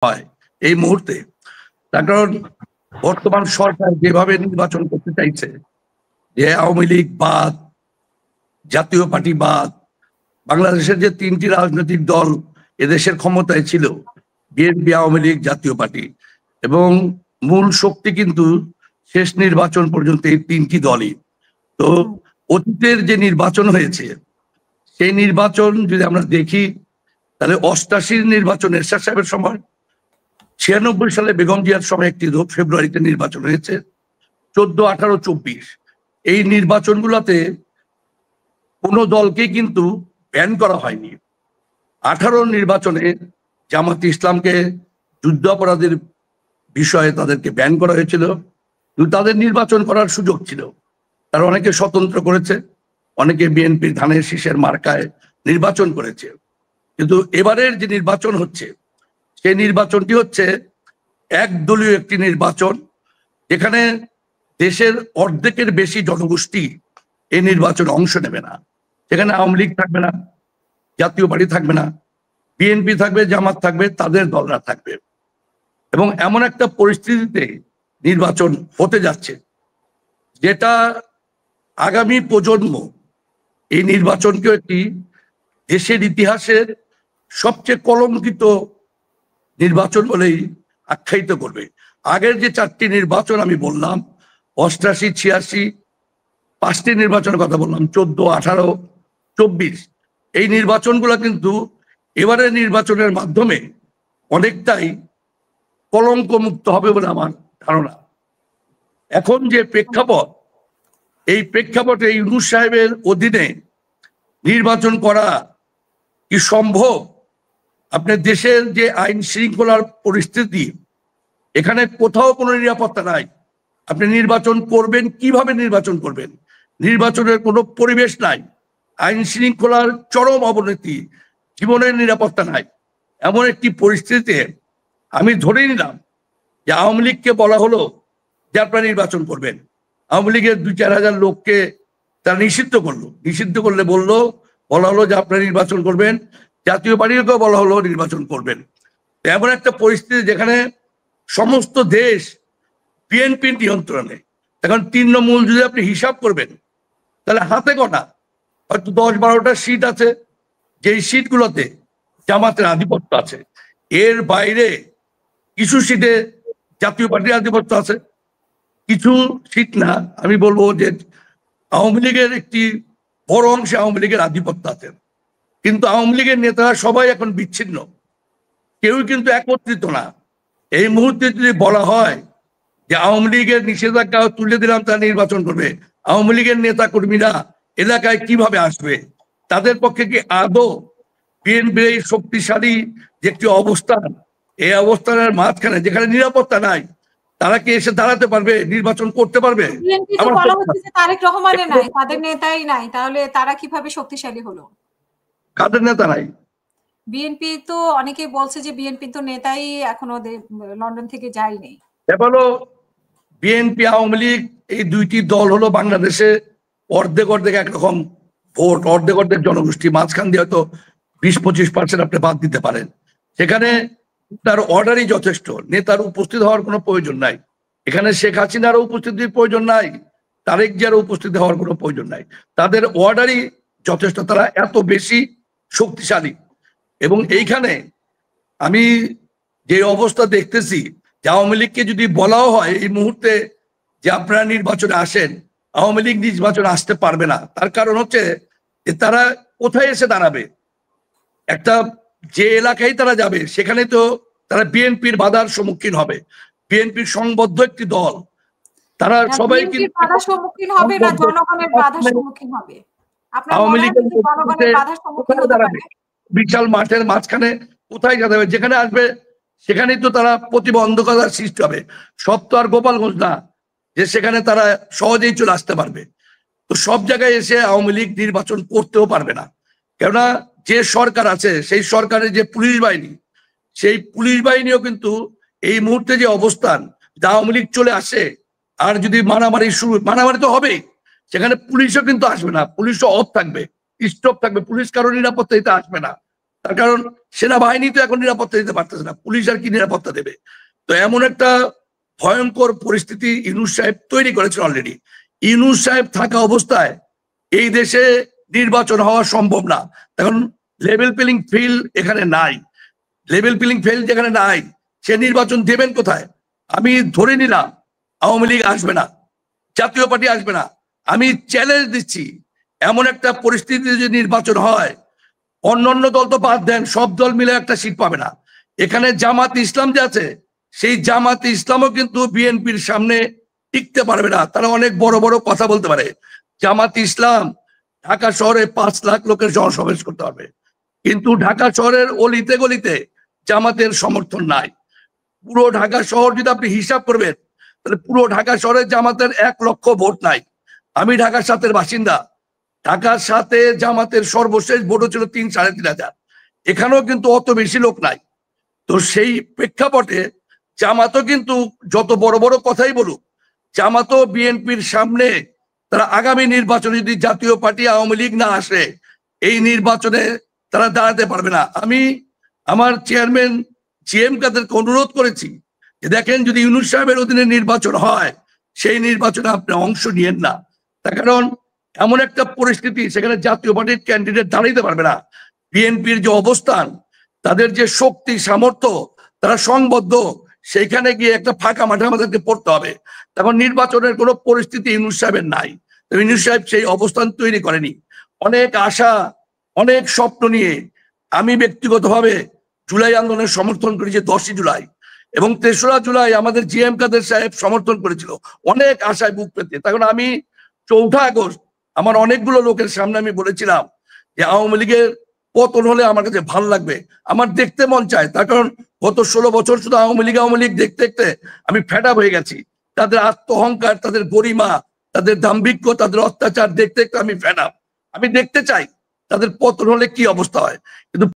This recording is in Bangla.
হয় এই মুহূর্তে। তার কারণ বর্তমান সরকার যেভাবে নির্বাচন করতে চাইছে, যে আওয়ামী লীগ বাদ, জাতীয় পার্টি বাদ, বাংলাদেশের যে তিনটি রাজনৈতিক দল এদেশের ক্ষমতায় ছিল, বিএনপি, আওয়ামী লীগ, জাতীয় পার্টি, এবং মূল শক্তি কিন্তু শেষ নির্বাচন পর্যন্ত এই তিনটি দলই। তো অতীতের যে নির্বাচন হয়েছে সেই নির্বাচন যদি আমরা দেখি, তাহলে 88 নির্বাচন এরশাদ সাহেবের সময়, 96 সালে বেগম জিয়ার সময় একটি ফেব্রুয়ারিতে নির্বাচন হয়েছে, 14, 18, 24 এই নির্বাচনগুলোতে কোনো দলকে কিন্তু ব্যান করা হয়নি। 18 নির্বাচনে জামাত ইসলামকে যুদ্ধাপরাধের বিষয়ে তাদেরকে ব্যান করা হয়েছিল, কিন্তু তাদের নির্বাচন করার সুযোগ ছিল। তারা অনেকে স্বতন্ত্র করেছে, অনেকে বিএনপির ধানের শীষের মার্কায় নির্বাচন করেছে। কিন্তু এবারের যে নির্বাচন হচ্ছে সেই নির্বাচনটি হচ্ছে একদলীয় একটি নির্বাচন, যেখানে দেশের অর্ধেকের বেশি জনগোষ্ঠী এই নির্বাচনে অংশ নেবে না। সেখানে আওয়ামী লীগ থাকবে না, জাতীয় পার্টি থাকবে না, বিএনপি থাকবে, জামাত থাকবে, তাদের দলরা থাকবে। এবং এমন একটা পরিস্থিতিতে নির্বাচন হতে যাচ্ছে যেটা আগামী প্রজন্ম এই নির্বাচনকে একটি দেশের ইতিহাসের সবচেয়ে কলঙ্কিত নির্বাচন বলেই আখ্যায়িত করবে। আগের যে 4টি নির্বাচন আমি বললাম, 88, 86, 5টি নির্বাচনের কথা বললাম, 14, 18, 24, এই নির্বাচনগুলো কিন্তু এবারের নির্বাচনের মাধ্যমে অনেকটাই কলঙ্ক মুক্ত হবে বলে আমার ধারণা। এখন যে প্রেক্ষাপট, এই প্রেক্ষাপটে ইউনূস সাহেবের অধীনে নির্বাচন করা কি সম্ভব? আপনার দেশের যে আইন শৃঙ্খলার পরিস্থিতি, এখানে কোথাও কোনো নিরাপত্তা নাই। আপনি নির্বাচন করবেন কিভাবে? নির্বাচন করবেন, নির্বাচনের কোনো পরিবেশ নাই, আইন শৃঙ্খলার চরম অবনতি, জীবনের নিরাপত্তা নাই। এমন একটি পরিস্থিতিতে আমি ধরে নিলাম যে আওয়ামী লীগকে বলা হলো যে আপনারা নির্বাচন করবেন। আওয়ামী লীগের 2-4 হাজার লোককে তারা নিষিদ্ধ করলো। নিষিদ্ধ করলে বলা হলো যে আপনারা নির্বাচন করবেন। জাতীয় পার্টিকেও বলা হলো নির্বাচন করবেন। এমন একটা পরিস্থিতি যেখানে সমস্ত দেশ বিএনপির নিয়ন্ত্রণে। এখন তৃণমূল যদি আপনি হিসাব করবেন, তাহলে হাতে গোনা হয়তো 10-12টা সিট আছে, যেই সিটগুলোতে জামাতের আধিপত্য আছে। এর বাইরে কিছু সিটে জাতীয় পার্টির আধিপত্য আছে, কিছু সিট না, আমি বলবো যে আওয়ামী লীগের একটি বড় অংশে আওয়ামী লীগের আধিপত্য আছে। কিন্তু আওয়ামী লীগের নেতারা সবাই এখন বিচ্ছিন্ন, কেউই কিন্তু একত্রিত না। এই মুহূর্তে যদি বলা হয় যে আওয়ামী লীগের নিষেধাজ্ঞা তুলে দিলাম, তারা নির্বাচন করবে, আওয়ামী লীগের নেতা কর্মীরা এলাকায় কিভাবে আসবে? তাদের পক্ষে কি আদৌ বিএনপির এই শক্তিশালী যে একটি অবস্থান, এই অবস্থানের মাঝখানে যেখানে নিরাপত্তা নাই, তারা কি এসে দাঁড়াতে পারবে, নির্বাচন করতে পারবে? তারেক রহমানের নাই, তাদের নেতাই নাই, তাহলে তারা কিভাবে শক্তিশালী হলো? কাদের নেতা নাই? বিএনপি তো অনেকেই বলছে যে বিএনপি তো নেতাই এখনো লন্ডন থেকে যায়নি। বলো, বিএনপি, আওয়ামী লীগ এই দুইটি দল হলো বাংলাদেশে অর্ধেক একরকম ভোট, অর্ধেক জনগোষ্ঠী, মাঝখান দিয়ে হয়তো 20-25% আপনি বাদ দিতে পারেন। সেখানে তার অর্ডারই যথেষ্ট, নেতার উপস্থিত হওয়ার কোনো প্রয়োজন নাই। এখানে শেখ হাসিনারও উপস্থিতির প্রয়োজন নাই, তারেক জিয়ারও উপস্থিত হওয়ার কোনো প্রয়োজন নাই। তাদের অর্ডারই যথেষ্ট, তারা এত বেশি শক্তিশালী। এবং এইখানে আমি যে অবস্থা দেখতেছি, যে আওয়ামী লীগকে যদি বলাও হয় এই মুহূর্তে যে আপনারা নির্বাচনে আসেন, আওয়ামী লীগ নির্বাচনে আসতে পারবে না। তার কারণ হচ্ছে যে তারা কোথায় এসে দাঁড়াবে? একটা যে এলাকায় তারা যাবে সেখানে তো তারা বিএনপির বাধার সম্মুখীন হবে। বিএনপির সংবদ্ধ একটি দল, তারা সবাই কিন্তু বাধার সম্মুখীন হবে না জনগণের বাধার সম্মুখীন হবে। আওয়ামী লীগের বিশাল মাঠের মাঝখানে কোথায় যাবে? যেখানে আসবে সেখানেই তো তারা প্রতিবন্ধকতার সৃষ্টি হবে। সব তো আর গোপালগঞ্জ না যে সেখানে তারা সহজেই চলে আসতে পারবে। তো সব জায়গায় এসে আওয়ামী লীগ নির্বাচন করতেও পারবে না, কেননা যে সরকার আছে সেই সরকারের যে পুলিশ বাহিনী, সেই পুলিশ বাহিনীও কিন্তু এই মুহূর্তে যে অবস্থান, আওয়ামী লীগ চলে আসে আর যদি মারামারি তো হবেই, সেখানে পুলিশও কিন্তু আসবে না, পুলিশও অফ থাকবে, স্টপ থাকবে, পুলিশ কারো নিরাপত্তা দিতে আসবে না। তার কারণ সেনাবাহিনী তো এখন নিরাপত্তা দিতে পারতেছে না, পুলিশ আর কি নিরাপত্তা দেবে। তো এমন একটা ভয়ঙ্কর পরিস্থিতি ইউনূস সাহেব তৈরি করেছেন অলরেডি। ইউনূস সাহেব থাকা অবস্থায় এই দেশে নির্বাচন হওয়া সম্ভব না। এখন লেভেল প্লেইং ফিল্ড এখানে নাই, লেভেল প্লেইং ফিল্ড যেখানে নাই সে নির্বাচন দেবেন কোথায়? আমি ধরে নিলাম আওয়ামী লীগ আসবে না, জাতীয় পার্টি আসবে না, আমি চ্যালেঞ্জ দিচ্ছি এমন একটা পরিস্থিতিতে যদি নির্বাচন হয়, অন্যান্য দল তো বাদ দেন, সব দল মিলে একটা সিট পাবে না। এখানে জামাত ইসলাম যে আছে, সেই জামাত ইসলামও কিন্তু বিএনপির সামনে টিকতে পারবে না। তারা অনেক বড় বড় কথা বলতে পারে, জামাত ইসলাম ঢাকা শহরে 5 লাখ লোকের জনসমাবেশ করতে পারবে, কিন্তু ঢাকা শহরের অলিতে গলিতে জামাতের সমর্থন নাই। পুরো ঢাকা শহর যদি আপনি হিসাব করবেন, তাহলে পুরো ঢাকা শহরে জামাতের 1 লক্ষ ভোট নাই। আমি ঢাকা 7-এর বাসিন্দা, ঢাকা 7-এ জামাতের সর্বশেষ ভোট ছিল 3-3.5 হাজার, এখানেও কিন্তু অত বেশি লোক নাই। তো সেই প্রেক্ষাপটে জামাতও কিন্তু যত বড় বড় কথাই বলুক, জামাতও বিএনপির সামনে তারা আগামী নির্বাচনে যদি জাতীয় পার্টি আওয়ামী লীগ না আসে, এই নির্বাচনে তারা দাঁড়াতে পারবে না। আমি আমার চেয়ারম্যান জিএম কাদেরকে অনুরোধ করেছি যে দেখেন, যদি ইউনূস সাহেবের অধীনে নির্বাচন হয়, সেই নির্বাচনে আপনি অংশ নিয়েন না। তার কারণ এমন একটা পরিস্থিতি, সেখানে জাতীয় পার্টির ক্যান্ডিডেট দাঁড়াইতে পারবে না। বিএনপির যে অবস্থান, তাদের যে শক্তি সামর্থ্য, তারা সংবদ্ধ, সেইখানে গিয়ে একটা ফাঁকা মাঠে আমাদেরকে পড়তে হবে। তখন নির্বাচনের কোনো পরিস্থিতি ইউনূস সাহেবের নাই। ইউনূস সাহেব সেই অবস্থান তৈরি করেনি। অনেক আশা, অনেক স্বপ্ন নিয়ে আমি ব্যক্তিগতভাবে জুলাই আন্দোলনের সমর্থন করেছি 10ই জুলাই, এবং 3রা জুলাই আমাদের জিএম কাদের সাহেব সমর্থন করেছিল অনেক আশায় বুক পেতে। তখন আমি 4 আগস্ট আমার অনেকগুলো লোকের সামনে আমি বলেছিলাম যে আওয়ামী লীগের পতন হলে আমার কাছে ভালো লাগবে, আমার দেখতে মন চায়। তার কারণ গত 16 বছর শুধু আওয়ামী লীগ দেখতে দেখতে আমি ফেড আপ হয়ে গেছি। তাদের আত্মহংকার, তাদের গরিমা, তাদের দাম্ভিক্য, তাদের অত্যাচার দেখতে দেখতে আমি ফেড আপ। আমি দেখতে চাই তাদের পতন হলে কি অবস্থা হয়। কিন্তু